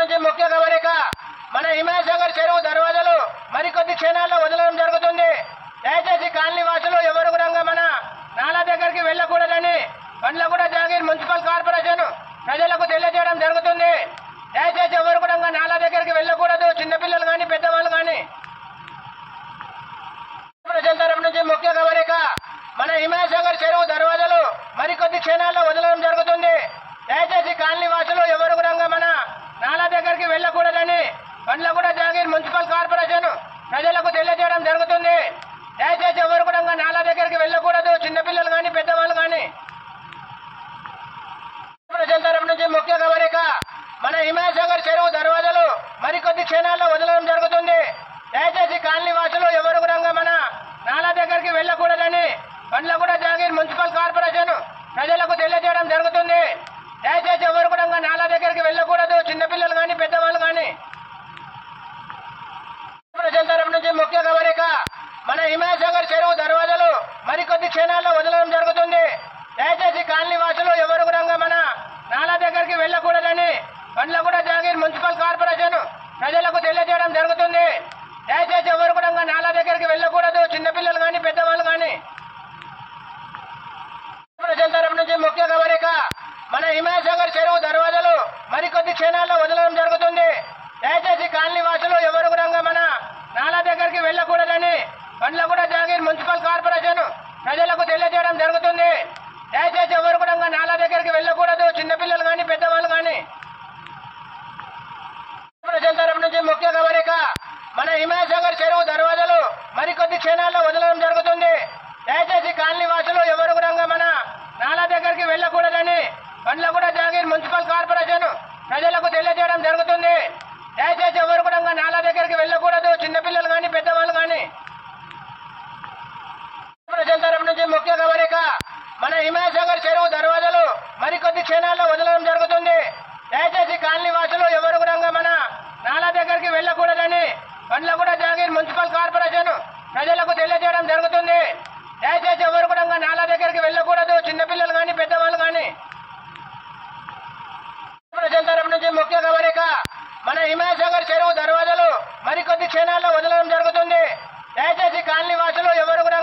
నుంచి ముఖ్య గమనిక. మన హిమాయత్ చెరువు దర్వాజాలు మరికొద్ది క్షణాల్లో వదలడం జరుగుతుంది. దయచేసి కాలనీ వాసులు ఎవరు కూడా మన నాలా దగ్గరికి వెళ్ళకూడదని బండ్లగూడ జాగీర్ మున్సిపల్ కార్పొరేషన్ ప్రజలకు తెలియజేయడం జరుగుతుంది. దయచేసి ఎవరు కూడా నాలా దగ్గరికి వెళ్ళకూడదు, చిన్నపిల్లలు కానీ పెద్దవాళ్ళు కానీ. ప్రజల తరపు నుంచి ముఖ్య గమనిక. మన హిమాయత్ చెరువు దర్వాజాలు మరికొద్ది క్షణాల్లో వదలడం జరుగుతుంది. దయచేసి కాలనీ వాసులు ఎవరు కూడా మన నాలా దగ్గరికి వెళ్ళకూడదని బండ్లగూడ జాగీర్ మున్సిపల్ కార్పొరేషన్ ప్రజలకు తెలియజేయడం జరుగుతుంది. దయచేసి ఎవరు కూడా నాలా దగ్గరికి వెళ్ళకూడదు, చిన్నపిల్లలు కానీ పెద్దవాళ్ళు కానీ. ప్రజల తరపు నుంచి ముఖ్య గమనిక. మన హిమాయత్ చెరువు దర్వాజాలు మరికొద్ది క్షణాల్లో వదలడం జరుగుతుంది. దయచేసి కాలనీ వాసులు ఎవరు కూడా మన నాలా దగ్గరికి వెళ్ళకూడదని బండ్లగూడ జాగీర్ మున్సిపల్ కార్పొరేషన్ ప్రజలకు తెలియజేయడం జరుగుతుంది. దయచేసి ఎవరు కూడా నాలా దగ్గరికి వెళ్ళకూడదు, చిన్నపిల్లలు కానీ పెద్దవాళ్ళు కానీ. ప్రజల తరపు నుంచి ముఖ్య గమనిక. మన హిమాయత్ చెరువు దర్వాజాలు మరికొద్ది క్షణాల్లో వదలడం జరుగుతుంది. దయచేసి కాలనీ వాసులు ఎవరు కూడా మన నాలా దగ్గరికి వెళ్ళకూడదని బండ్లగూడ జాగీర్ మున్సిపల్ కార్పొరేషన్ ప్రజలకు తెలియజేయడం జరుగుతుంది. దయచేసి ఎవరు కూడా నాలా దగ్గరికి వెళ్ళకూడదు, చిన్నపిల్లలు కానీ పెద్దవాళ్ళు కానీ. ప్రజల తరపు నుంచి ముఖ్య గమనిక. మన హిమాయత్ చెరువు దర్వాజాలు మరికొద్ది క్షణాల్లో వదలడం జరుగుతుంది. దయచేసి కాలనీ వాసులు ఎవరు కూడా మన నాలా దగ్గరికి వెళ్ళకూడదని బండ్లగూడ జాగీర్ మున్సిపల్ కార్పొరేషన్ ప్రజలకు తెలియజేయడం జరుగుతుంది. దయచేసి ఎవరు కూడా నాలా దగ్గరికి వెళ్ళకూడదు, చిన్నపిల్లలు కానీ పెద్దవాళ్ళు కానీ. ప్రజల తరపు నుంచి ముఖ్య గమనిక. మన హిమాయత్ చెరువు దర్వాజాలు మరికొద్ది క్షణాల్లో వదలడం జరుగుతుంది. దయచేసి కాలనీ వాసులు ఎవరు కూడా మన నాలా దగ్గరికి వెళ్ళకూడదని బండ్లగూడ జాగీర్ మున్సిపల్ కార్పొరేషన్ ప్రజలకు తెలియజేయడం జరుగుతుంది. దయచేసి ఎవరు కూడా నాలా దగ్గరికి వెళ్ళకూడదు, చిన్నపిల్లలు కానీ పెద్దవాళ్ళు కానీ. ప్రజల తరపు నుంచి ముఖ్య గమనిక. మన హిమాయత్ చెరువు దర్వాజాలు మరికొద్ది క్షణాల్లో వదలడం జరుగుతుంది. దయచేసి కాలనీ వాసులు ఎవరు కూడా మన నాలా దగ్గరికి వెళ్ళకూడదని బండ్లగూడ జాగీర్ మున్సిపల్ కార్పొరేషన్ ప్రజలకు తెలియజేయడం జరుగుతుంది. దయచేసి ఎవరు కూడా నాలా దగ్గరికి వెళ్ళకూడదు, చిన్నపిల్లలు కానీ పెద్దవాళ్ళు కానీ. ప్రజల తరపు నుంచి ముఖ్య గమనిక. మన హిమాయత్ చెరువు దర్వాజాలు మరికొద్ది క్షణాల్లో వదలడం జరుగుతుంది. దయచేసి కాలనీ వాసులు ఎవరు కూడా